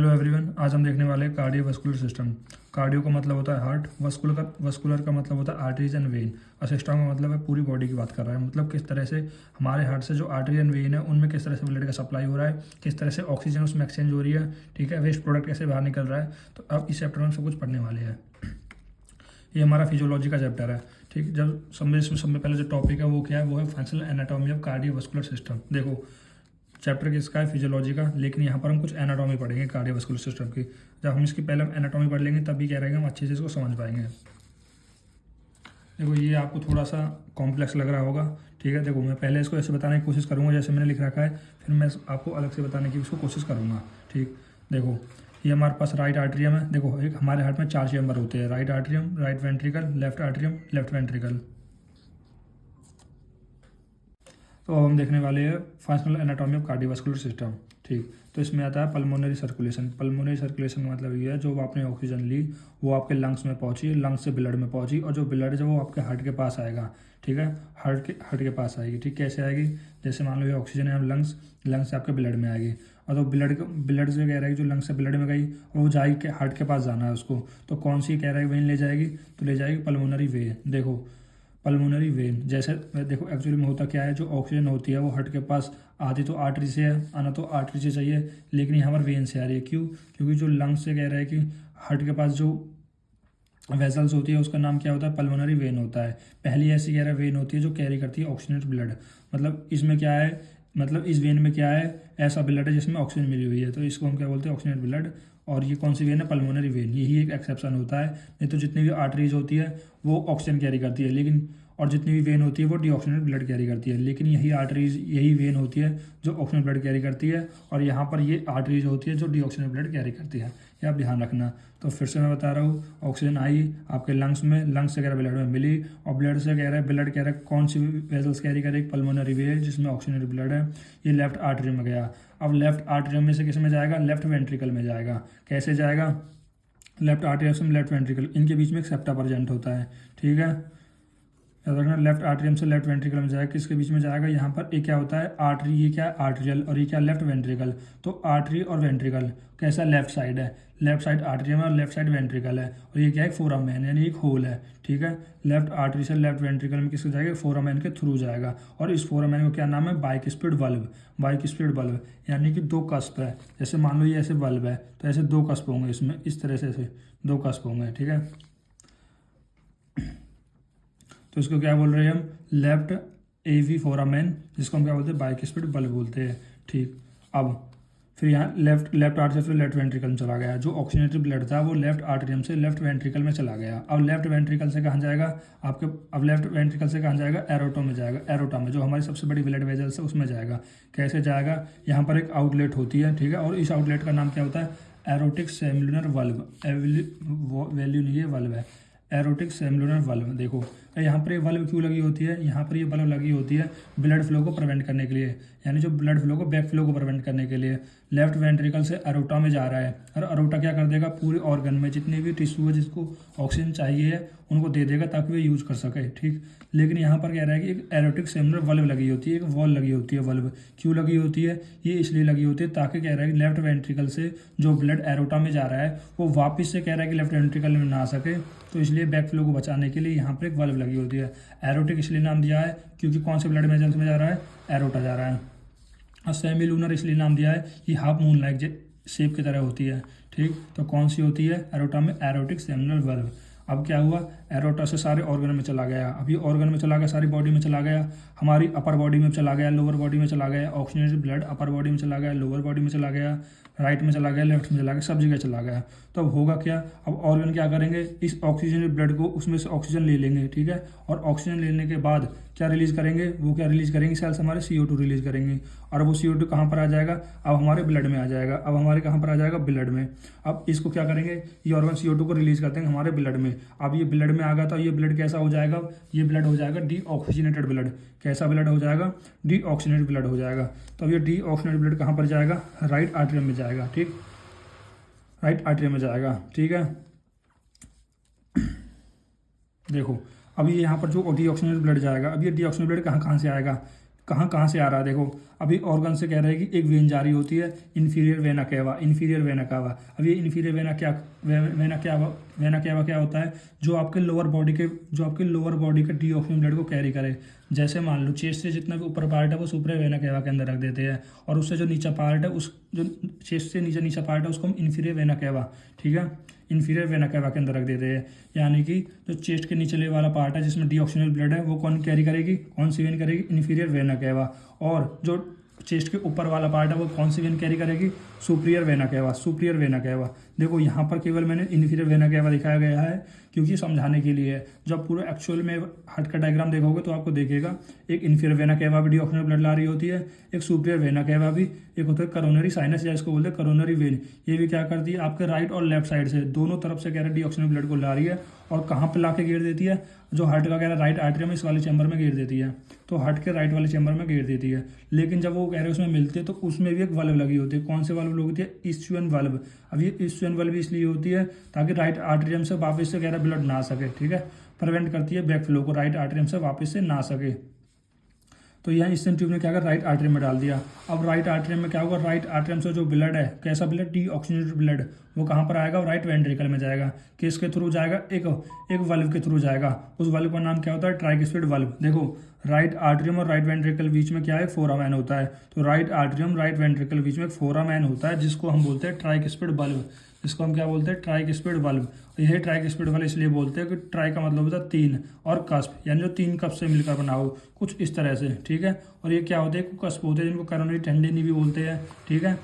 Hello everyone, आज हम देखने वाले हैं कार्डियोवास्कुलर सिस्टम। कार्डियो का मतलब होता है हार्ट, वस्कुलर का मतलब होता है आर्टरीज एंड वेन, और सिस्टम का मतलब है पूरी बॉडी की बात कर रहा है। मतलब किस तरह से हमारे हार्ट से जो आर्टरी एंड वेन है उनमें किस तरह से ब्लड का सप्लाई हो रहा है, किस तरह से ऑक्सीजन उसमें एक्सचेंज हो रही है, ठीक है, वेस्ट प्रोडक्ट कैसे बाहर निकल रहा है। तो अब इस चैप्टर में हम सब कुछ पढ़ने वाले हैं। ये हमारा फिजियोलॉजी का चैप्टर है, ठीक। जब सब में पहले जो टॉपिक है वो क्या है, वो है functional anatomy of cardiovascular system. देखो, चैप्टर किसका है, फिजियोलॉजी का, लेकिन यहाँ पर हम कुछ एनाटॉमी पढ़ेंगे कार्डियोवास्कुलर सिस्टम की। जब हम इसकी पहले एनाटॉमी पढ़ लेंगे तभी क्या रहेगा, हम अच्छे से इसको समझ पाएंगे। देखो, ये आपको थोड़ा सा कॉम्प्लेक्स लग रहा होगा, ठीक है। देखो, मैं पहले इसको ऐसे बताने की कोशिश करूँगा जैसे मैंने लिख रखा है, फिर मैं आपको अलग से बताने की इसको कोशिश करूँगा, ठीक। देखो, ये हमारे पास राइट आर्ट्रियम है। देखो, एक हमारे हार्ट में 4 चैम्बर होते हैं, right atrium, right ventricle, left atrium, left ventricle. तो अब हम देखने वाले हैं functional anatomy of cardiovascular system, ठीक। तो इसमें आता है पल्मोनरी सर्कुलेशन। पल्मोनरी सर्कुलेशन का मतलब ये है, जो आपने ऑक्सीजन ली वो आपके लंग्स में पहुंची, लंग्स से ब्लड में पहुंची, और जो ब्लड है वो आपके हार्ट के पास आएगा, ठीक है। हार्ट के पास आएगी, ठीक। कैसे आएगी, जैसे मान लो ये ऑक्सीजन है, लंग्स से आपके ब्लड में आएगी, और तो ब्लड से कह रहा है कि जो लंग्स से ब्लड में गई और वो जाएगी हार्ट के पास जाना है उसको, तो कौन सी कह रहा है वेन ले जाएगी, तो ले जाएगी पल्मोनरी वेन। देखो, पल्मोनरी वेन, जैसे देखो एक्चुअली में होता क्या है, जो ऑक्सीजन होती है वो हार्ट के पास आती तो आर्टरी से है, आना तो आर्टरी से चाहिए, लेकिन यहाँ पर वेन से आ रही है। क्यों? क्योंकि जो लंग्स से कह रहा है कि हार्ट के पास जो वेसल्स होती है उसका नाम क्या होता है, पल्मोनरी वेन होता है। पहली ऐसी कह रहा है वेन होती है जो कैरी करती है ऑक्सीजनेट ब्लड। मतलब इसमें क्या है, मतलब इस वेन में क्या है, ऐसा ब्लड है जिसमें ऑक्सीजन मिली हुई है, तो इसको हम क्या बोलते हैं, ऑक्सीजनेट ब्लड। और ये कौन सी वेन है, पल्मोनरी वेन। यही एक एक्सेप्शन होता है, नहीं तो जितनी भी आर्टरीज होती है वो ऑक्सीजन कैरी करती है, लेकिन और जितनी भी वेन होती है वो डीऑक्सीजनेट ब्लड कैरी करती है, लेकिन यही आर्टरीज, यही वेन होती है जो ऑक्सीजन ब्लड कैरी करती है, और यहाँ पर ये आर्टरीज होती है जो डीऑक्सीजनेट ब्लड कैरी करती है। ये आप ध्यान रखना। तो फिर से मैं बता रहा हूँ, ऑक्सीजन आई आपके लंग्स में, लंग्स से कह रहा है ब्लड में मिली, और ब्लड से कह रहा है, ब्लड कह रहा है कौन सी वेसल्स कैरी करे, पल्मोनरी वेन जिसमें ऑक्सीजनेट ब्लड है, ये लेफ्ट आर्टरी में गया। अब लेफ्ट आर्टरी में से किस में जाएगा, लेफ्ट वेंट्रिकल में जाएगा। कैसे जाएगा, लेफ्ट आर्टरी से लेफ्ट वेंट्रिकल, इनके बीच में एक सेप्टा प्रेजेंट होता है, ठीक है। याद रखना, लेफ्ट आर्टरियम से लेफ्ट वेंट्रिकल में जाएगा, किसके बीच में जाएगा, यहाँ पर एक क्या होता है आर्टरी, ये क्या है आर्टरियल, और ये क्या लेफ्ट वेंट्रिकल। तो आर्टरी और वेंट्रिकल कैसा, लेफ्ट साइड है, लेफ्ट साइड आर्टरियम है और लेफ्ट साइड वेंट्रिकल है, और ये क्या है फोरामेन, यानी एक होल है, ठीक है। लेफ्ट आर्टरी से लेफ्ट वेंट्रिकल में किसके जाएगा, फोरामेन के थ्रू जाएगा, और इस फोरामेन को क्या नाम है, बाइकस्पिड बल्ब। बाइकस्पिड बल्ब यानी कि 2 कस्प है, जैसे मान लो ये ऐसे बल्ब है तो ऐसे 2 कस्प होंगे इसमें, इस तरह से ऐसे 2 कस्प होंगे, ठीक है। तो इसको क्या बोल रहे हैं हम, लेफ्ट एवी फोरामेन, जिसको हम क्या बोलते हैं, बाइकस्पिड बल्ब बोलते हैं, ठीक। अब फिर यहाँ लेफ्ट आर्टरी से लेफ्ट वेंट्रिकल में चला गया, जो ऑक्सीजनेटेड ब्लड था वो लेफ्ट आर्टरियम से लेफ्ट वेंट्रिकल में चला गया। अब लेफ्ट वेंट्रिकल से कहाँ जाएगा आपके, अब लेफ्ट वेंट्रिकल से कहाँ जाएगा, एरोटो में जाएगा, एरोटा में जो हमारी सबसे बड़ी ब्लड वेजल्स है उसमें जाएगा। कैसे जाएगा, यहाँ पर एक आउटलेट होती है, ठीक है, और इस आउटलेट का नाम क्या होता है, एरोटिक सेमुलर वल्व। वैल्यू नहीं है, वल्व है, एरोटिक सेमुलर वल्व। देखो, यहाँ पर ये वल्व क्यों लगी होती है, यहाँ पर ये वल्व लगी होती है ब्लड फ्लो को प्रिवेंट करने के लिए, यानी जो ब्लड फ्लो को, बैक फ्लो को प्रिवेंट करने के लिए। लेफ्ट वेंट्रिकल से अरोटा में जा रहा है, और अरोटा क्या कर देगा, पूरे ऑर्गन में जितने भी टिश्यू है जिसको ऑक्सीजन चाहिए है उनको दे देगा ताकि वे यूज कर सके, ठीक। लेकिन यहाँ पर कह रहा है कि एक एरोटिक सेमुलर वल्व लगी होती है, एक वॉल लगी होती है। वल्व क्यों लगी होती है, ये इसलिए लगी होती है ताकि कह रहा है कि लेफ्ट वेंट्रिकल से जो ब्लड एरोटा में जा रहा है वो वापस से कह रहा है कि लेफ्ट वेंट्रिकल में ना आ सके, तो इसलिए बैक फ्लो को बचाने के लिए यहाँ पर एक वल्व लगी होती है। एरोटिक इसलिए नाम दिया है क्योंकि कौन से ब्लड वेसल्स में जा रहा है, एरोटा जा रहा है। और सेमी लूनर इसलिए नाम दिया है कि हाफ मून लाइक शेप की तरह होती है, ठीक। तो कौन सी होती है, एरोटा में एरोटिक सेमुलर वल्व। अब क्या हुआ, एरोटा से सारे ऑर्गन में चला गया, अब ये ऑर्गन में चला गया, सारी बॉडी में चला गया, हमारी अपर बॉडी में चला गया, लोअर बॉडी में चला गया, ऑक्सीजनेटेड ब्लड अपर बॉडी में चला गया, लोअर बॉडी में चला गया, राइट में चला गया, लेफ्ट में चला गया, सब जगह चला गया। तो अब होगा क्या, अब ऑर्गन क्या करेंगे, इस ऑक्सीजनेटेड ब्लड को उसमें से ऑक्सीजन ले लेंगे, ठीक है, और ऑक्सीजन लेने के बाद क्या रिलीज करेंगे, वो क्या रिलीज करेंगे, सेल्स हमारे CO2 रिलीज करेंगे, और वो CO2 कहाँ पर आ जाएगा, अब हमारे ब्लड में आ जाएगा। अब हमारे कहाँ पर आ जाएगा, ब्लड में। अब इसको क्या करेंगे, ये ऑर्गन CO2 को रिलीज कर देंगे हमारे ब्लड में। अब ये ब्लड में आ गया तो ये ब्लड कैसा हो जाएगा, ये ब्लड हो जाएगा डीऑक्सीजनेटेड ब्लड। कैसा ब्लड हो जाएगा, डीऑक्सीजनेटेड ब्लड हो जाएगा। तो अब ये डीऑक्सीजनेटेड ब्लड कहाँ पर जाएगा, राइट आर्टरियम में जाएगा, ठीक, राइट आर्टरियम में जाएगा, ठीक है। देखो, अब ये यहाँ पर जो डीऑक्सीजनेटेड ब्लड जाएगा, अब ये डीऑक्सीजनेटेड ब्लड कहाँ कहाँ से आएगा, कहाँ कहाँ से आ रहा है। देखो अभी ऑर्गन से कह रहे हैं कि एक वेन जारी होती है, inferior vena cava, inferior vena cava. अब ये इन्फीरियर वेना केवा क्या होता है, जो आपके लोअर बॉडी के डीऑक्सीजन ब्लड को कैरी करे। जैसे मान लो चेस्ट से जितना भी ऊपर पार्ट है वो सुपर वेना केवा के अंदर रख देते हैं, और उससे जो नीचा पार्ट है, उस जो चेस्ट से नीचा पार्ट है उसको हम इन्फीरियर वेना केवा, ठीक है, इन्फीरियर वेना केवा के अंदर रख देते हैं। यानी कि जो चेस्ट के नीचले वाला पार्ट है जिसमें डीऑक्सीजनेटेड ब्लड है वो कौन कैरी करेगी, कौन सी वेन करेगी, इन्फीरियर वेना केवा। और जो चेस्ट के ऊपर वाला पार्ट है वो कौन सी वेन कैरी करेगी, superior vena cava, superior vena cava. देखो यहाँ पर केवल मैंने इन्फीरियर वेना केवा दिखाया गया है क्योंकि समझाने के लिए है। जब पूरा एक्चुअल में हार्ट का डायग्राम देखोगे तो आपको देखेगा एक इन्फीरियर वेना केवा भी डीऑक्सीजनेटेड ब्लड ला रही होती है, एक सुपीरियर वेना केवा भी, एक होता है करोनरी साइनस या इसको बोलते हैं करोनरी वेन, ये भी क्या करती है आपके राइट और लेफ्ट साइड से दोनों तरफ से कह रहे डीऑक्सीजनेटेड ब्लड को ला रही है। और कहाँ पे ला के घेर देती है, जो हार्ट का कह रहा है राइट आर्टरियम इस वाले चैम्बर में घेर देती है, तो हार्ट के राइट वाले चैम्बर में घेर देती है। लेकिन जब वो कह रहे हैं उसमें मिलती है तो उसमें भी एक वल्व लगी होती है। कौन से वल्व लगी होती है, इस्चुअन वल्व। अब ये इस्चुअन वल्व इसलिए होती है ताकि राइट आर्टरियम से वापस से कह रहा ब्लड ना सके, ठीक है, प्रिवेंट करती है बैक फ्लो को, राइट आर्टरियम से वापस से ना सके। तो यहाँ इस ट्यूब ने क्या कर राइट आर्टरियम में डाल दिया। अब राइट आर्टरियम में क्या होगा, राइट आर्टरियम से जो ब्लड है, कैसा ब्लड, डीऑक्सीजनेटेड ब्लड, वो कहाँ पर आएगा, राइट वेंट्रिकल में जाएगा। किसके थ्रू जाएगा, एक वल्व के थ्रू जाएगा। उस वल्व का नाम क्या होता है, ट्राइकस्पिड वल्व। देखो राइट आर्टरियम और राइट वेंट्रिकल बीच में क्या है, फोरामेन होता है। तो राइट आर्टरियम राइट वेंट्रिकल बीच में एक फोरामेन होता है जिसको हम बोलते हैं ट्राइकस्पिड वल्व, जिसको हम क्या बोलते हैं, ट्राइकस्पिड वल्व। यह ट्राइकस्पिड वल्व इसलिए बोलते हैं कि ट्राई का मतलब होता है तीन, और कस्प यानी जो तीन कप से मिलकर बना हो, कुछ इस तरह से, ठीक है। और ये क्या होते हैं, कस्प होते हैं जिनको करोनरी टेंडेनी भी बोलते हैं, ठीक है,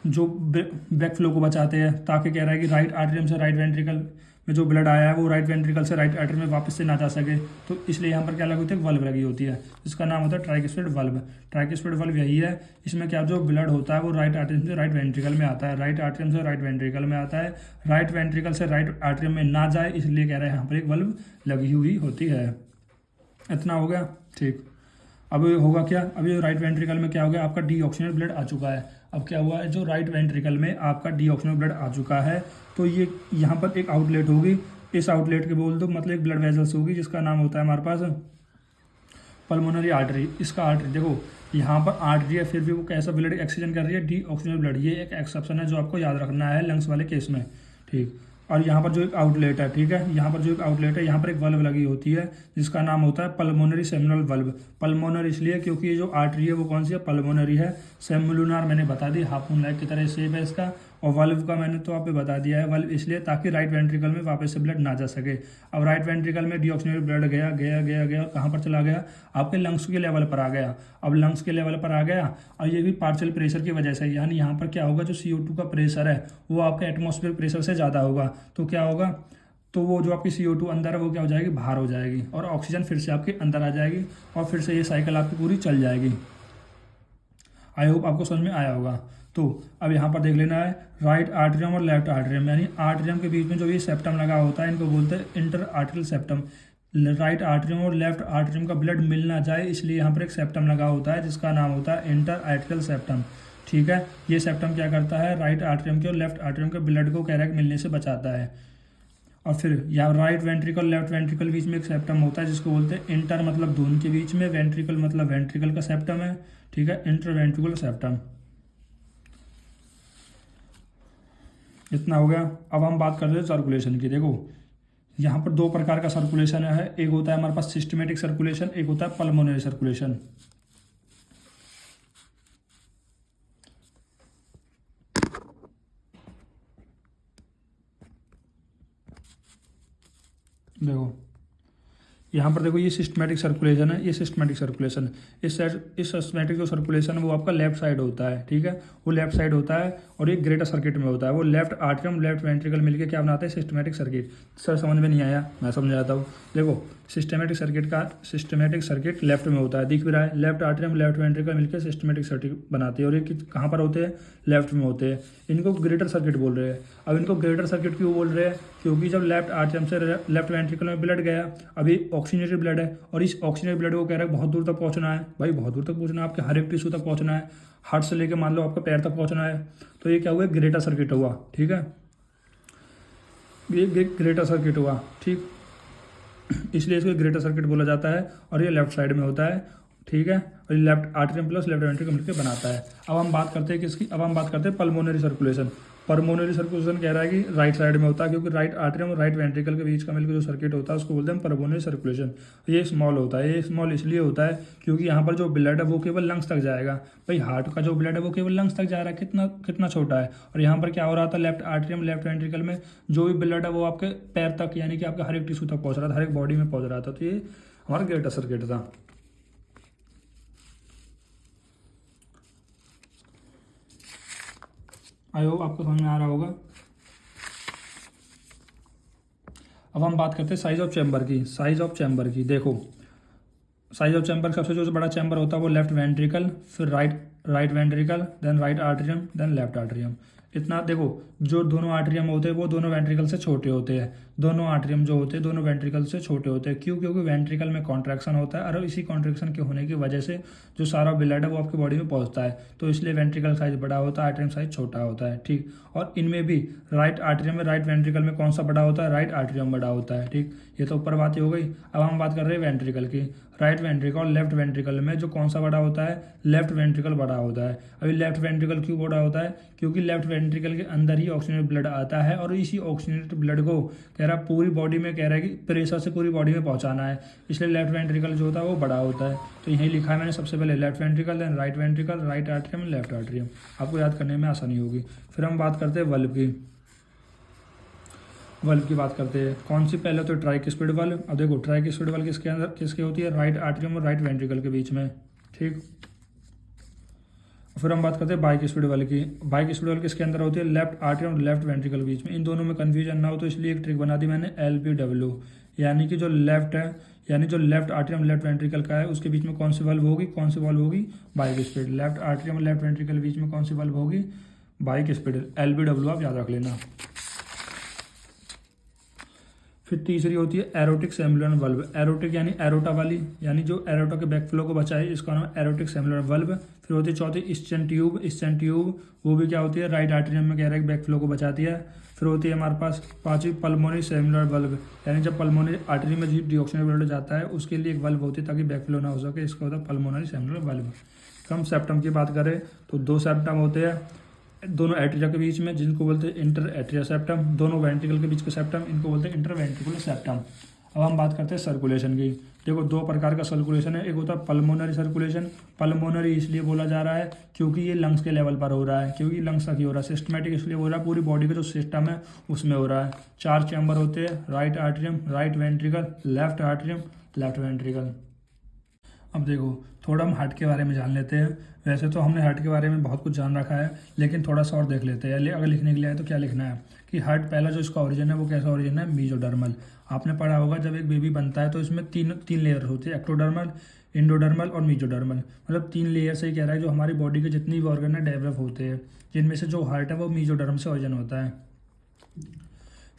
जो बैक फ्लो को बचाते हैं, ताकि कह रहा है कि राइट आर्टरियम से राइट वेंट्रिकल में जो ब्लड आया है वो राइट वेंट्रिकल से राइट आर्टरी में वापस से ना जा सके। तो इसलिए यहाँ पर क्या लगी होती है, वल्व लगी होती है, जिसका नाम होता है ट्राइकस्पिड वल्व। ट्राइकस्पिड वल्व यही है, इसमें क्या जो ब्लड होता है वो राइट आर्टरी से राइट वेंट्रिकल में आता है, राइट आर्टरी से राइट वेंट्रिकल में आता है, राइट वेंट्रिकल से राइट आर्टरी में ना जाए, इसलिए कह रहे हैं यहाँ पर एक वल्व लगी हुई होती है। इतना हो गया, ठीक। अब ये होगा क्या, अब ये राइट वेंट्रिकल में क्या हो गया, आपका डीऑक्सीजनेटेड ब्लड आ चुका है। अब क्या हुआ है, जो राइट वेंट्रिकल में आपका डीऑक्सीजनेटेड ब्लड आ चुका है, तो ये यहाँ पर एक आउटलेट होगी, इस आउटलेट के बोल दो मतलब एक ब्लड वेजल्स होगी जिसका नाम होता है हमारे पास पल्मोनरी आर्टरी। इसका आर्टरी देखो यहाँ पर आर्टरी है, फिर भी वो कैसा ब्लड एक्सीजन कर रही है, डीऑक्सीजनेटेड ब्लड। ये एक एक्सेप्शन है जो आपको याद रखना है लंग्स वाले केस में, ठीक। और यहाँ पर जो एक आउटलेट है, ठीक है, यहाँ पर जो एक आउटलेट है, यहाँ पर एक वल्व लगी होती है जिसका नाम होता है पल्मोनरी सेमुलर वल्व। पल्मोनरी इसलिए क्योंकि ये जो आर्टरी है वो कौन सी है, पल्मोनरी है। सेमुलुनर मैंने बता दी, हाफ मून लाइट की तरह शेप है इसका। और वल्व का मैंने तो आपको बता दिया है, वल्व इसलिए ताकि राइट वेंट्रिकल में वापस से ब्लड ना जा सके। अब राइट वेंट्रिकल में डीऑक्सीजनेटेड ब्लड गया गया गया गया, कहाँ पर चला गया, आपके लंग्स के लेवल पर आ गया। अब लंग्स के लेवल पर आ गया, और ये भी पार्शियल प्रेशर की वजह से, यानी यहाँ पर क्या होगा, जो CO2 का प्रेशर है वो आपके एटमॉस्फेयर प्रेशर से ज़्यादा होगा। तो क्या होगा, तो वो जो आपकी CO2 अंदर है वो क्या हो जाएगी, बाहर हो जाएगी, और ऑक्सीजन फिर से आपके अंदर आ जाएगी, और फिर से ये साइकिल आपकी पूरी चल जाएगी। आई होप आपको समझ में आया होगा। तो अब यहाँ पर देख लेना है, राइट आर्टरियम और लेफ्ट आर्टरियम, यानी आर्टरियम के बीच में जो ये सेप्टम लगा होता है इनको बोलते हैं inter arterial septum. Right atrium और लेफ्ट आर्टरियम का ब्लड मिल ना जाए इसलिए यहाँ पर एक सेप्टम लगा होता है जिसका नाम होता है इंटर आर्टरियल सेप्टम, ठीक है। ये सेप्टम क्या करता है, राइट आर्टरियम के और लेफ्ट आर्टरियम के ब्लड को कैरेक्ट मिलने से बचाता है। और फिर यहाँ राइट वेंट्रिकल लेफ्ट वेंट्रिकल बीच में एक सेप्टम होता है जिसको बोलते हैं इंटर मतलब दोनों के बीच में, वेंट्रिकल मतलब वेंट्रिकल का सेप्टम है, ठीक है, इंटर वेंट्रिकल सेप्टम। इतना हो गया। अब हम बात करते हैं सर्कुलेशन की। देखो यहाँ पर दो प्रकार का सर्कुलेशन है, एक होता है हमारे पास सिस्टमेटिक सर्कुलेशन, एक होता है पल्मोनरी सर्कुलेशन। देखो यहाँ पर देखो ये सिस्टमेटिक सर्कुलेशन है, ये सिस्टमेटिक सर्कुलेशन, इस सिस्टमेटिक जो सर्कुलेशन है वो आपका लेफ्ट साइड होता है, ठीक है, वो लेफ्ट साइड होता है, और ये ग्रेटर सर्किट में होता है। वो लेफ्ट आर्टरियम लेफ्ट वेंट्रिकल मिलके क्या बनाते हैं, सिस्टमेटिक सर्किट। सर समझ में नहीं आया, मैं समझाता हूँ। देखो सिस्टमेटिक सर्किट लेफ्ट में होता है, दिख भी रहा है, लेफ्ट आर्टरियम लेफ्ट वेंट्रिकल मिलकर सिस्टमेटिक सर्किट बनाते हैं, और ये कहाँ पर होते हैं, लेफ्ट में होते हैं। इनको ग्रेटर सर्किट बोल रहे हैं। अब इनको ग्रेटर सर्किट क्यों बोल रहे हैं, क्योंकि जब लेफ्ट आर्टरियम से लेफ्ट वेंट्रिकल में ब्लड गया, अभी ऑक्सीजनेटेड ब्लड है, और इस ऑक्सीजनेटेड ब्लड को कह रहा है बहुत दूर तक पहुंचना है, भाई बहुत दूर तक पहुंचना है, आपके हर एक टिश्यू तक पहुंचना है, हार्ट से लेकर मान लो आपका पैर तक पहुंचना है। तो ये क्या हुआ, ग्रेटर सर्किट हुआ, ठीक है, ये ग्रेटर सर्किट हुआ, ठीक, इसलिए इसको ग्रेटर सर्किट बोला जाता है, और ये लेफ्ट साइड में होता है, ठीक है, और left atrium plus left ventricle मिलकर बनाता है। अब हम बात करते हैं किसकी, अब हम बात करते हैं पल्मोनरी सर्कुलेशन। पल्मोनरी सर्कुलेशन कह रहा है कि राइट साइड में होता है, क्योंकि राइट आर्टरियम और राइट वेंट्रिकल के बीच का मिलकर जो सर्किट होता है उसको बोलते हैं पल्मोनरी सर्कुलेशन। ये स्मॉल होता है, ये स्मॉल इसलिए होता है क्योंकि यहाँ पर जो ब्लड है वो केवल लंग्स तक जाएगा। भाई हार्ट का जो ब्लड है वो केवल लंग्स तक जा रहा है, कितना कितना छोटा है। और यहाँ पर क्या हो रहा था, लेफ्ट आर्टरियम लेफ्ट वेंट्रिकल में जो भी ब्लड है वो आपके पैर तक, यानी कि आपके हर एक टिश्यू तक पहुँच रहा था, हर एक बॉडी में पहुँच रहा था। तो ये हमारा ग्रेटर सर्किट था। आई होप आपको समझ में आ रहा होगा। अब हम बात करते हैं साइज ऑफ चैम्बर की। साइज ऑफ चैम्बर की देखो, साइज ऑफ चैम्बर सबसे जो बड़ा चैम्बर होता है वो लेफ्ट वेंट्रिकल, फिर right ventricle, then right atrium, then left atrium. इतना देखो, जो दोनों आर्टरियम होते हैं वो दोनों वेंट्रिकल से छोटे होते हैं। दोनों आर्टरियम जो होते हैं दोनों वेंट्रिकल से छोटे होते हैं। क्यों? क्योंकि वेंट्रिकल में कॉन्ट्रैक्शन होता है और इसी कॉन्ट्रैक्शन के होने की वजह से जो सारा ब्लड है वो आपकी बॉडी में पहुंचता है, तो इसलिए वेंट्रिकल साइज बड़ा होता है, आर्टरियम साइज छोटा होता है। ठीक, और इनमें भी राइट आर्टरियम में राइट वेंट्रिकल में कौन सा बड़ा होता है, राइट आर्टरियम बड़ा होता है। ठीक, ये तो ऊपर बात ही हो गई। अब हम बात कर रहे हैं वेंट्रिकल की। राइट वेंट्रिकल और लेफ्ट वेंट्रिकल में जो कौन सा बड़ा होता है, लेफ्ट वेंट्रिकल बड़ा होता है। अभी लेफ्ट वेंट्रिकल क्यों बड़ा होता है? क्योंकि लेफ्ट वेंट्रिकल के अंदर ही ऑक्सीजनेटेड ब्लड आता है और इसी ऑक्सीजनेटेड ब्लड को कह रहा है पूरी बॉडी में, कह रहा है कि प्रेशर से पूरी बॉडी में पहुंचाना है, इसलिए लेफ्ट वेंट्रिकल जो होता है वो बड़ा होता है। तो यही लिखा है मैंने सबसे पहले, left ventricle, then right ventricle, right atrium, left atrium. आपको याद करने में आसानी होगी। फिर हम बात करते हैं वल्व की। वल्व की बात करते हैं, कौन सी? पहले तो ट्राइकिस्पिड वल्व। अब देखो ट्राइकिस्पिड वल्व किसके अंदर किसके होती है, राइट आर्टरियम और राइट वेंट्रिकल के बीच में। ठीक, फिर हम बात करते हैं बाइकिस्पिड वल्व की। बाइकिस्पिड वल्व किसके अंदर होती है, लेफ्ट आर्टरियम और लेफ्ट वेंट्रिकल के बीच में। इन दोनों में कन्फ्यूजन ना हो तो इसलिए एक ट्रिक बना दी मैंने, LBW, यानी कि जो लेफ्ट है, यानी जो लेफ्ट आर्टरियम लेफ्ट वेंट्रिकल का है उसके बीच में कौन सी वल्व होगी, कौन सी वल्व होगी, बाइकिस्पिड। लेफ्ट आर्टरियम और लेफ्ट वेंट्रिकल के बीच में कौन सी वल्व होगी, बाइकिस्पिड। LBW आप याद रख लेना। फिर तीसरी होती है एरोटिक सेमुलर वल्व। एरोटिक यानी एरोटा वाली, यानी जो एरोटा के बैकफ्लो को बचाए, इसका नाम एरोटिक सेमुलर वल्व। फिर होती है चौथी स्टेंट ट्यूब। स्टेंट ट्यूब वो भी क्या होती है, राइट आर्टरियम में कह रहा है बैकफ्लो को बचाती है। फिर होती है हमारे पास पांचवी पल्मोनरी सेमुलर वल्व, यानी जब पल्मोनरी आर्टरी में डिऑक्सीजनेटेड ब्लड जाता है उसके लिए एक वल्व होती है ताकि बैकफ्लो ना हो सके, इसका होता है पल्मोनरी सेमुलर वल्व। हम सेप्टम की बात करें तो दो सेप्टम होते हैं दोनों एट्रिया के बीच में, जिनको बोलते हैं इंटर एट्रिया सेप्टम। दोनों वेंट्रिकल के बीच का सेप्टम, इनको बोलते हैं इंटर वेंट्रिकुलर सेप्टम। अब हम बात करते हैं सर्कुलेशन की। देखो दो प्रकार का सर्कुलेशन है, एक होता है पल्मोनरी सर्कुलेशन। पल्मोनरी इसलिए बोला जा रहा है क्योंकि ये लंग्स के लेवल पर हो रहा है, क्योंकि लंग्स तक ही हो रहा है। सिस्टमेटिक इसलिए हो रहा है, पूरी बॉडी का जो सिस्टम है उसमें हो रहा है। 4 चैम्बर होते हैं, right atrium, right ventricle, left atrium, left ventricle. अब देखो थोड़ा हम हार्ट के बारे में जान लेते हैं। वैसे तो हमने हार्ट के बारे में बहुत कुछ जान रखा है, लेकिन थोड़ा सा और देख लेते हैं। अगर लिखने के लिए आए तो क्या लिखना है कि हार्ट पहला जो इसका ओरिजिन है वो कैसा ओरिजिन है, मीजोडर्मल। आपने पढ़ा होगा जब एक बेबी बनता है तो इसमें तीन लेयर होते हैं, एक्टोडर्मल, इंडोडर्मल और मीजोडर्मल। मतलब 3 लेयर से ही कह रहा है जो हमारी बॉडी के जितनी भी ऑर्गन है डेवलप होते हैं, जिनमें से जो हार्ट है वो मीजोडर्म से ओरिजिन होता है।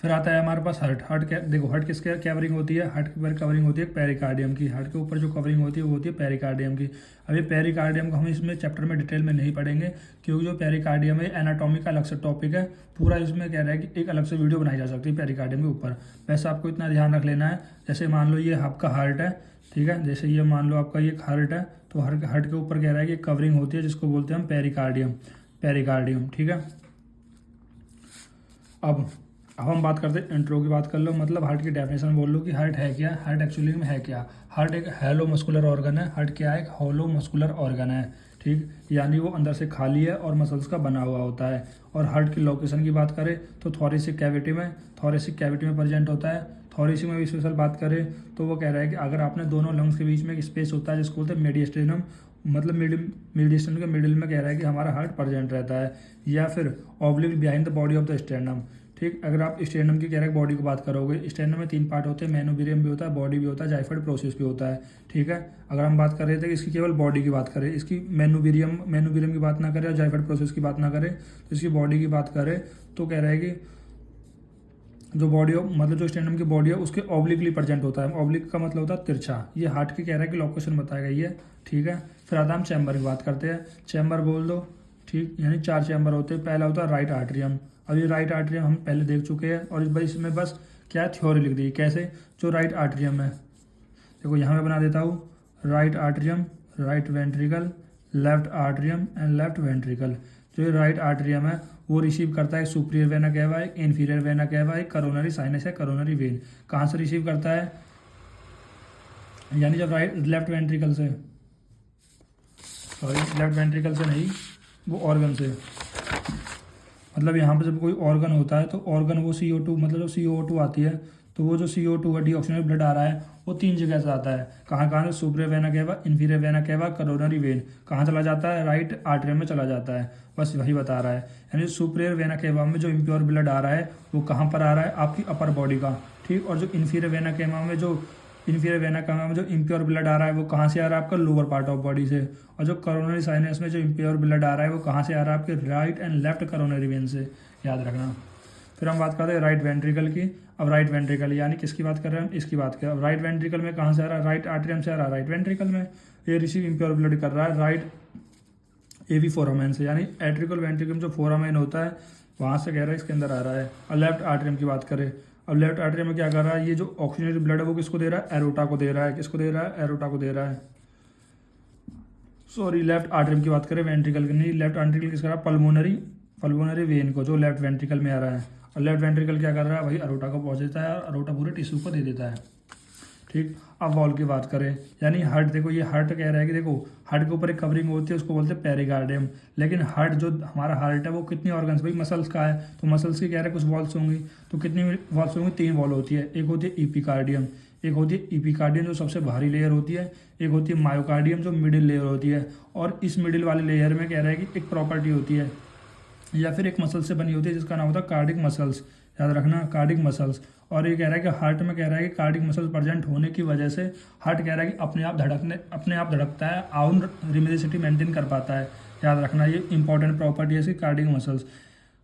फिर आता है हमारे पास हार्ट। देखो हार्ट किसके कवरिंग होती है, हार्ट के ऊपर कवरिंग होती है पेरिकार्डियम की। हार्ट के ऊपर जो कवरिंग होती है वो होती है पेरिकार्डियम की। अभी पेरिकार्डियम को हम इसमें चैप्टर में डिटेल में नहीं पढ़ेंगे, क्योंकि जो पेरिकार्डियम है एनाटॉमी का अलग से टॉपिक है पूरा। इसमें कह रहा है कि एक अलग से वीडियो बनाई जा सकती है पेरिकार्डियम के ऊपर। वैसे आपको इतना ध्यान रख लेना है, जैसे मान लो ये आपका हार्ट है, ठीक है, जैसे ये मान लो आपका ये हार्ट है, तो हार्ट के ऊपर कह रहा है कि कवरिंग होती है जिसको बोलते हैं हम पेरिकार्डियम। ठीक है, अब हम बात करते हैं इंट्रो की। बात कर लो, मतलब हार्ट की डेफिनेशन बोल लो कि हार्ट है क्या। हार्ट एक्चुअली में है क्या? हार्ट एक हैलो मस्कुलर ऑर्गन है। हार्ट क्या है? एक हॉलो मस्कुलर ऑर्गन है। ठीक, यानी वो अंदर से खाली है और मसल्स का बना हुआ होता है। और हार्ट की लोकेशन की बात करें तो थोरेसिक कैविटी में प्रेजेंट होता है। थोरेसिक में भी स्पेशल बात करें तो वो कह रहा है कि अगर आपने दोनों लंग्स के बीच में एक स्पेस होता है जिसको बोलते हैं मेडिस्टेनम, मतलब मेडिस्टेनम के मिडिल में कह रहा है कि हमारा हार्ट प्रेजेंट रहता है, या फिर oblique behind the body of the sternum. ठीक, अगर आप स्टेर्नम की कह रहे बॉडी की बात करोगे, स्टेर्नम में 3 पार्ट होते हैं, मेनोबीरियम भी होता है, बॉडी भी होता है, जाइफोइड प्रोसेस भी होता है। ठीक है, अगर हम बात कर रहे थे कि इसकी केवल बॉडी की बात करें, इसकी मेनोबीरियम की बात ना करें और जाइफोइड प्रोसेस की बात ना करें, तो इसकी बॉडी की बात करें तो कह रहा है कि जो बॉडी मतलब जो स्टेर्नम की बॉडी है उसके ऑब्लिकली प्रेजेंट होता है। ऑब्लिक का मतलब होता है तिरछा। ये हार्ट की कह रहा है कि लोकेशन बताई गई है। ठीक है, फिर आता हम चैम्बर की बात करते हैं। चैम्बर बोल दो, ठीक, यानी 4 चैम्बर होते हैं। पहला होता है राइट आर्टरियम। अब ये राइट आर्टरियम हम पहले देख चुके हैं, और इसमें बस क्या थ्योरी लिख दी। कैसे? जो राइट आर्टरियम है, देखो यहाँ मैं बना देता हूँ, right right ventricle, left atrium and left ventricle. जो ये राइट आर्टरियम है वो रिसीव करता है सुपीरियर वेना केवा, एक इन्फीरियर वेना केवा, एक करोनरी साइनस है, करोनरी वेन। कहाँ से रिसीव करता है, यानी जब लेफ्ट वेंट्रिकल से, सॉरी लेफ्ट वेंट्रिकल से नहीं, वो ऑर्गन से। मतलब यहाँ पे जब कोई ऑर्गन होता है तो ऑर्गन वो CO2, मतलब जो CO2 आती है, तो वो जो CO2 है, डीऑक्सीजनेटेड ब्लड आ रहा है, वो 3 जगह से आता है। कहाँ कहाँ से, superior vena cava, inferior vena cava, coronary when. कहाँ चला जाता है, राइट आर्टरियम में चला जाता है। बस वही बता रहा है। यानी सुपीरियर वेना केवा में जो इम्प्योर ब्लड आ रहा है वो कहाँ पर आ रहा है, आपकी अपर बॉडी का, ठीक। और जो इन्फीरियर वेना केवा में जो इम्प्योर ब्लड आ रहा है वो कहाँ से आ रहा है, आपका लोअर पार्ट ऑफ बॉडी से। और जो करोनरी साइनस में जो इम्प्योर ब्लड आ रहा है वो कहाँ से आ रहा है, आपके right and left coronary when से, याद रखना। फिर हम बात करते हैं राइट वेंट्रिकल की। अब राइट वेंट्रिकल यानी किसकी बात कर रहे हैं हम, इसकी बात कर रहे हैं। राइट वेंट्रिकल में कहाँ से आ रहा है, राइट आर्टरियम से आ रहा है, राइट वेंट्रिकल में। ये रिसीव इम्प्योर ब्लड कर रहा है राइट AV फोरामेन से, यानी एट्रिकल वेंट्रिकल जो फोरामेन होता है वहाँ से कह रहा है इसके अंदर आ रहा है। और लेफ्ट आर्टरियम की बात करें, अब लेफ्ट आर्टरियम में क्या कर रहा है, ये जो ऑक्सीजनेटेड ब्लड है वो किसको दे रहा है, एरोटा को दे रहा है। किसको दे रहा है, एरोटा को दे रहा है। सॉरी, लेफ्ट आर्टरियम की बात करें, वेंट्रिकल की नहीं। लेफ्ट आर्टरिकल किसका रहा है, पल्मोनरी वेन को, जो लेफ्ट वेंट्रिकल में आ रहा है। और लेफ्ट वेंट्रिकल क्या कर रहा है, वही अरोटा को पहुंच देता है और अरोटा पूरे टिश्यू को दे देता है, ठीक। अब वॉल की बात करें, यानी हार्ट, देखो ये हार्ट कह रहा है कि देखो हार्ट के ऊपर एक कवरिंग होती है, उसको बोलते हैं पेरिकार्डियम। लेकिन हार्ट, जो हमारा हार्ट है वो कितनी ऑर्गन्स, भाई मसल्स का है, तो मसल्स की कह रहे हैं कुछ वॉल्स होंगी। तो कितनी वॉल्स होंगी, 3 वॉल होती है। एक होती है इपिकार्डियम, एक होती है इपिकार्डियम जो सबसे भारी लेयर होती है, एक होती है मायोकार्डियम जो मिडिल लेयर होती है। और इस मिडिल वाली लेयर में कह रहा है कि एक प्रॉपर्टी होती है या फिर एक मसल से बनी होती है जिसका नाम होता है कार्डिक मसल्स, याद रखना, कार्डिक मसल्स। और ये कह रहा है कि हार्ट में कह रहा है कि कार्डिक मसल्स प्रेजेंट होने की वजह से हार्ट कह रहा है कि अपने आप धड़कता है, आउन रिमिडिसिटी मेंटेन कर पाता है, याद रखना। ये इंपॉर्टेंट प्रॉपर्टी है इसकी, कार्डिक मसल्स।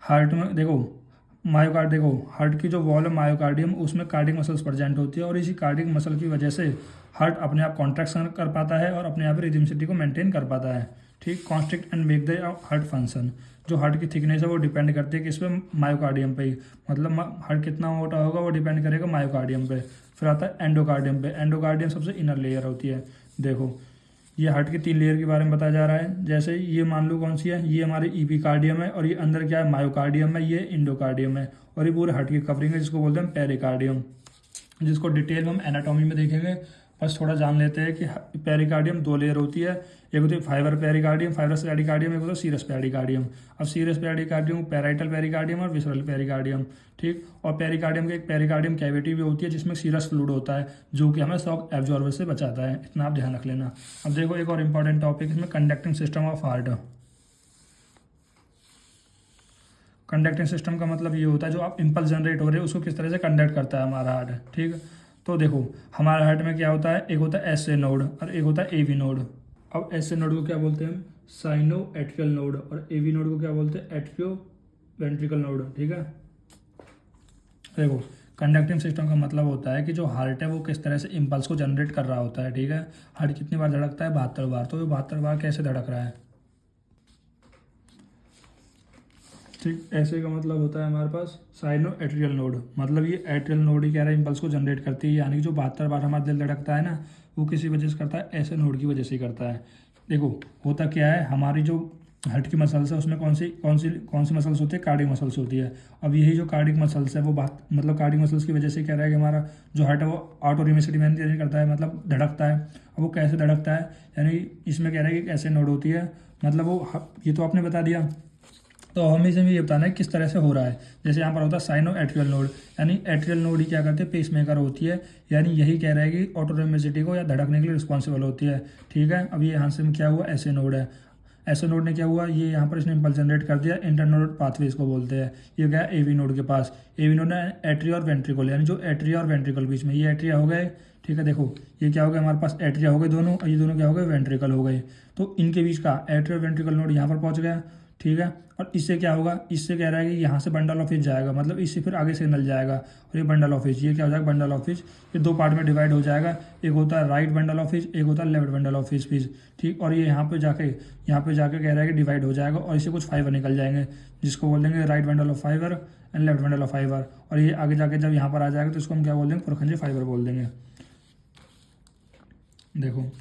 हार्ट में देखो मायोकार्ड, देखो हार्ट की जो वॉल है मायोकार्डियम, उसमें कार्डिक मसल्स प्रेजेंट होती है और इसी कार्डिक मसल की वजह से हार्ट अपने आप कॉन्ट्रैक्शन कर पाता है और अपने आप रिदमिसिटी को मेंटेन कर पाता है, ठीक। Constrict and make the heart function. जो हार्ट की थिकनेस है वो डिपेंड करती है किस पे, मायोकार्डियम पे ही। मतलब हार्ट कितना मोटा होगा वो डिपेंड करेगा मायोकार्डियम पे। फिर आता है एंडोकार्डियम पे। एंडोकार्डियम सबसे इनर लेयर होती है। देखो ये हार्ट की 3 लेयर के बारे में बताया जा रहा है। जैसे ये मान लो कौन सी है, ये हमारी इपिकार्डियम है, और ये अंदर क्या है, मायोकार्डियम है, ये इंडोकार्डियम है, और ये पूरे हार्ट की कवरिंग है जिसको बोलते हैं पेरिकार्डियम, जिसको डिटेल में हम एनाटॉमी में देखेंगे। बस थोड़ा जान लेते हैं कि पेरिकार्डियम 2 लेयर होती है। एक होती है फाइबर पेरिकार्डियम, फाइबरस पेरिकार्डियम, एक होता है सीरस पेरिकार्डियम। अब सीरस पेरिकार्डियम, पैराइटल पेरिकार्डियम और विसरल पेरिकार्डियम, ठीक। और पेरिकार्डियम के एक पेरिकार्डियम कैविटी भी होती है जिसमें सीरस फ्लूइड होता है जो कि हमें शॉक एब्जॉर्बर से बचाता है, इतना आप ध्यान रख लेना। अब देखो एक और इंपॉर्टेंट टॉपिक इसमें, conducting system of heart. Conducting system का मतलब ये होता है जो आप इम्पल्स जनरेट हो रहे हैं उसको किस तरह से कंडक्ट करता है हमारा हार्ट, ठीक। तो देखो हमारे हार्ट में क्या होता है, एक होता है एसए नोड और एक होता है एवी नोड। अब एसए नोड को क्या बोलते हैं हम, साइनो एट्रियल नोड, और एवी नोड को क्या बोलते हैं, एट्रियो वेंट्रिकल नोड, ठीक है। देखो कंडक्टिंग सिस्टम का मतलब होता है कि जो हार्ट है वो किस तरह से इम्पल्स को जनरेट कर रहा होता है, ठीक है। हार्ट कितनी बार धड़कता है, 72 बार। तो ये 72 बार कैसे धड़क रहा है, ठीक। ऐसे का मतलब होता है हमारे पास साइनो एट्रियल नोड, मतलब ये एट्रियल नोड ही कह रहा है इम्पल्स को जनरेट करती है। यानी कि जो 72 बार हमारा दिल धड़कता है ना, वो किसी वजह से करता है, ऐसे नोड की वजह से ही करता है। देखो होता क्या है, हमारी जो हार्ट की मसल्स है उसमें कौन सी मसल्स होती है, कार्डिक मसल्स होती है। अब यही जो कार्डिक मसल्स है वो मतलब कार्डिक मसल्स की वजह से कह रहा है कि हमारा जो हार्ट है वो ऑटोरिमिसिटी मेंटेन करता है, मतलब धड़कता है। अब वो कैसे धड़कता है, यानी इसमें कह रहा है कि ऐसे नोड होती है, मतलब वो, ये तो आपने बता दिया। तो हमें इसमें ये बताना है किस तरह से हो रहा है। जैसे यहाँ पर होता है साइनो एट्रियल नोड, यानी एट्रियल नोड ही क्या करते हैं, पेस मेकर होती है। यानी यही कह रहा है कि ऑटोरिमिसिटी को या धड़कने के लिए रिस्पॉन्सिबल होती है, ठीक है। अब ये यहाँ से क्या हुआ, ऐसे नोड है। ऐसे नोड ने क्या हुआ, ये यहाँ पर इसने इम्पल्स जनरेट कर दिया, इंटरनोड पाथवे इसको बोलते हैं। ये गया एवी नोड के पास। एवी नोड ने एट्रिया और वेंट्रिकल, यानी जो एट्रिया और वेंट्रिकल बीच में, ये एट्रिया हो गए, ठीक है। देखो ये क्या हो गया हमारे पास, एट्रिया हो गए दोनों, और ये दोनों क्या हो गए, वेंट्रिकल हो गए। तो इनके बीच का एट्रिया वेंट्रिकल नोड यहाँ पर पहुँच गया, ठीक है। और इससे क्या होगा, इससे कह रहा है कि यहाँ से बंडल ऑफ हिज जाएगा, मतलब इससे फिर आगे सिग्नल जाएगा, और ये बंडल ऑफ हिज, ये क्या हो जाएगा, बंडल ऑफ हिज। ये 2 पार्ट में डिवाइड हो जाएगा, एक होता है राइट बंडल ऑफ हिज, एक होता है लेफ्ट बंडल ऑफ हिज, ठीक। और ये यहाँ पे जाके कह रहा है कि डिवाइड हो जाएगा, और इससे कुछ फाइबर निकल जाएंगे जिसको बोल देंगे right bundle of fibre and left bundle of fibre. और ये आगे जाके जब यहाँ पर आ जाएगा तो इसको हम क्या बोल देंगे, पुरखंजी फाइबर बोल देंगे। देखो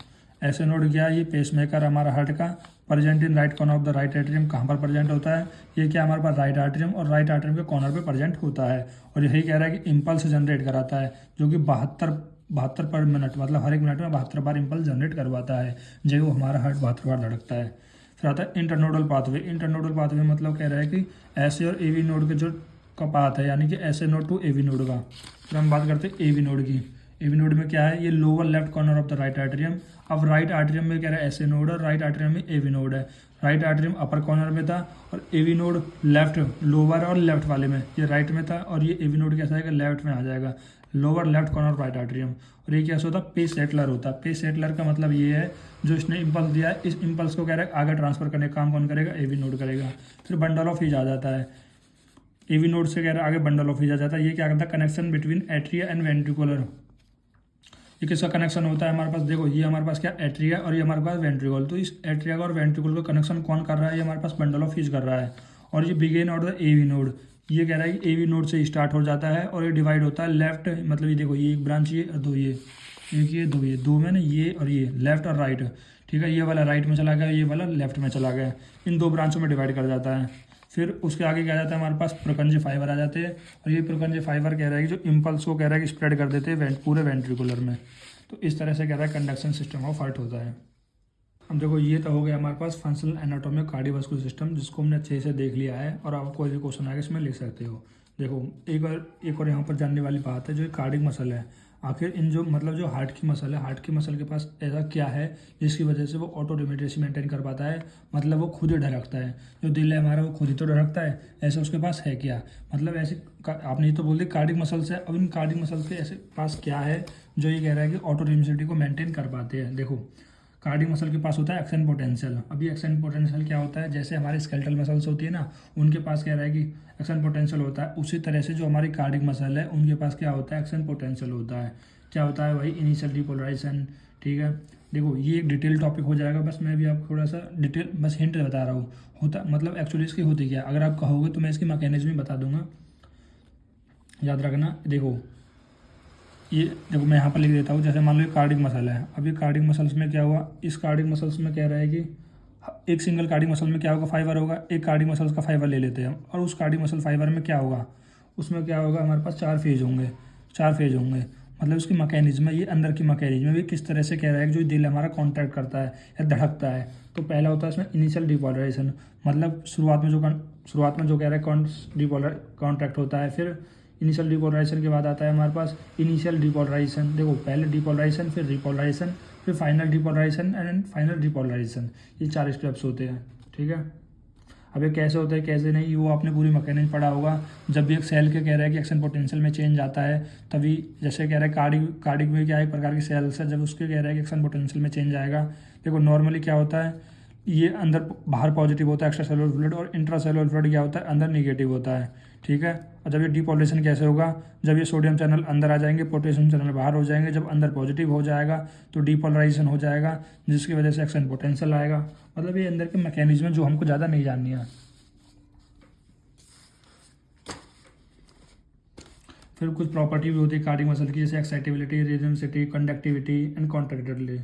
ऐसे नोड क्या है, ये पेसमेकर हमारा हार्ट का, present in right corner of the right atrium, कहाँ पर प्रेजेंट होता है, ये क्या हमारे पास राइट आर्टरियम, और राइट आर्टरियम के कॉर्नर पे प्रेजेंट होता है। और यही कह रहा है कि इम्पल्स जनरेट कराता है, जो कि 72 पर मिनट, मतलब हर एक मिनट में 72 बार इम्पल्स जनरेट करवाता है, जो हमारा हार्ट 72 बार धड़कता है। फिर आता है इंटरनोडल पाथवे। इंटरनोडल पाथवे मतलब कह रहा है कि ऐसे और एवी नोड के जो का पाथ है, यानी कि ऐसे नोड टू एवी नोड का। फिर हम बात करते हैं एवी नोड की। एवी नोड में क्या है, ये lower left corner of the right atrium. अब राइट आर्टरियम में कह रहा है ऐसे नोड है, राइट आर्टरियम में एवी नोड है। राइट आर्टरियम अपर कॉर्नर में था और एवी नोड लेफ्ट, लोअर और लेफ्ट वाले में, ये राइट में था और ये एवी नोड कैसा आएगा, लेफ्ट में आ जाएगा, lower left corner right atrium. और ये कैसे होता है, पेस सेटलर होता है। पेस सेटलर का मतलब ये है, जो इसने इम्पल्स दिया है, इस इम्पल्स को कह रहा है आगे ट्रांसफर करने का काम कौन करेगा, एवी नोड करेगा। फिर बंडल ऑफ हीज आ जाता है, एवी नोड से कह रहा है आगे बंडल ऑफ हीज आ जाता है। ये क्या करता है, connection between atria and ventricular. ये किसका कनेक्शन होता है हमारे पास, देखो ये हमारे पास क्या एट्रिया और ये हमारे पास वेंट्रिकल। तो इस एट्रिया और वेंट्रिकल का कनेक्शन कौन कर रहा है, ये हमारे पास बंडल ऑफ हीज कर रहा है। और ये बिगिन और द एवी नोड, ये कह रहा है कि एवी नोड से स्टार्ट हो जाता है और ये डिवाइड होता है लेफ्ट, मतलब ये देखो ये एक ब्रांच, ये और दो, ये एक, ये दो, ये दो में ना, ये और ये लेफ्ट और राइट, ठीक है। ये वाला राइट में चला गया, ये वाला लेफ्ट में चला गया, इन दो ब्रांचों में डिवाइड कर जाता है। फिर उसके आगे क्या जाता है, हमारे पास प्रकंज फाइबर आ जाते हैं। और ये प्रकंज फाइबर कह रहा है कि जो इम्पल्स को कह रहा है कि स्प्रेड कर देते हैं पूरे वेंट्रिकुलर में। तो इस तरह से कह रहा है कंडक्शन सिस्टम ऑफ हार्ट होता है। अब देखो ये तो हो गया हमारे पास functional anatomy of cardiovascular system, जिसको हमने अच्छे से देख लिया है और आप कोई भी क्वेश्चन आएगा इसमें लिख सकते हो। देखो एक और यहाँ पर जानने वाली बात है, जो कार्डिक मसल है, आखिर इन जो मतलब जो हार्ट की मसल है, हार्ट की मसल के पास ऐसा क्या है जिसकी वजह से वो ऑटो रेमिटेसी मेंटेन कर पाता है, मतलब वो खुद ही ढरकता है। जो दिल है हमारा वो खुद ही तो ढरकता है, ऐसे उसके पास है क्या, मतलब ऐसे आपने ये तो बोल दी कार्डिक मसल्स है। अब इन कार्डिक मसल्स के ऐसे पास क्या है जो ये कह रहा है कि ऑटो रेमिटेसी को मेंटेन कर पाते हैं। देखो कार्डिक मसल के पास होता है एक्शन पोटेंशियल। अभी एक्शन पोटेंशियल क्या होता है, जैसे हमारी स्केलेटल मसल्स होती है ना, उनके पास कह रहा है कि एक्शन पोटेंशियल होता है, उसी तरह से जो हमारी कार्डिक मसल है उनके पास क्या होता है, एक्शन पोटेंशियल होता है। क्या होता है भाई, इनिशियल डिपोलराइजेशन, ठीक है। देखो ये एक डिटेल टॉपिक हो जाएगा, बस मैं भी आपको थोड़ा सा डिटेल बस हिंट बता रहा हूँ। होता मतलब एक्चुअली इसकी होती क्या, अगर आप कहोगे तो मैं इसकी मैकेनिज्म भी बता दूंगा, याद रखना। देखो ये देखो मैं यहाँ पर लिख देता हूँ, जैसे मान लो कार्डिक मसल है। अभी कार्डिक मसल्स में क्या हुआ, इस कार्डिक मसल्स में कह रहा है कि एक सिंगल कार्डिक मसल में क्या होगा, फाइबर होगा। एक कार्डिक मसल्स का फाइबर ले लेते हैं और उस कार्डिक मसल फाइबर में क्या होगा, उसमें क्या होगा, हमारे पास 4 फेज होंगे। मतलब उसकी मैकेनिज्म है, ये अंदर की मैकेनिज्म है, किस तरह से कह रहा है कि जो दिल हमारा कॉन्ट्रैक्ट करता है या धड़कता है। तो पहला होता है इसमें इनिशियल डिपोलराइजेशन, मतलब शुरुआत में जो कह रहा है कॉन्ट्रैक्ट होता है। फिर इनिशियल डिपोलराइजेशन के बाद आता है हमारे पास इनिशियल डिपोलराइजेशन। देखो पहले डिपोलराइजेशन, फिर रिपोलराइजेशन, फिर final depolarization and final repolarization, ये 4 स्टेप्स होते हैं, ठीक है। अब ये कैसे होता है कैसे नहीं, वो आपने पूरी मैकेनिज्म पढ़ा होगा। जब भी एक सेल के कह रहा है कि एक्शन पोटेंशियल में चेंज आता है, तभी जैसे कह रहा है कार्डिक में क्या एक प्रकार की सेल्स है, जब उसके कह रहा है कि एक्शन पोटेंशियल में चेंज आएगा। देखो नॉर्मली क्या होता है, ये अंदर बाहर पॉजिटिव होता है एक्स्ट्रा सेलुलर फ्लूइड, और इंट्रा सेलुलर फ्लूइड क्या होता है, अंदर निगेटिव होता है, ठीक है। और जब ये डिपोलराइजेशन कैसे होगा, जब ये सोडियम चैनल अंदर आ जाएंगे, पोटेशियम चैनल बाहर हो जाएंगे। जब अंदर पॉजिटिव हो जाएगा तो डिपोलराइजेशन हो जाएगा, जिसकी वजह से एक्शन पोटेंशियल आएगा। मतलब ये अंदर के मैकेनिज्म जो हमको ज़्यादा नहीं जाननी है। फिर कुछ प्रॉपर्टी भी होती है कार्डिक मसल की, जैसे excitability, rhythmicity, conductivity and contractility.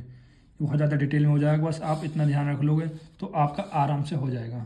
बहुत ज़्यादा डिटेल में हो जाएगा, बस आप इतना ध्यान रख लोगे तो आपका आराम से हो जाएगा।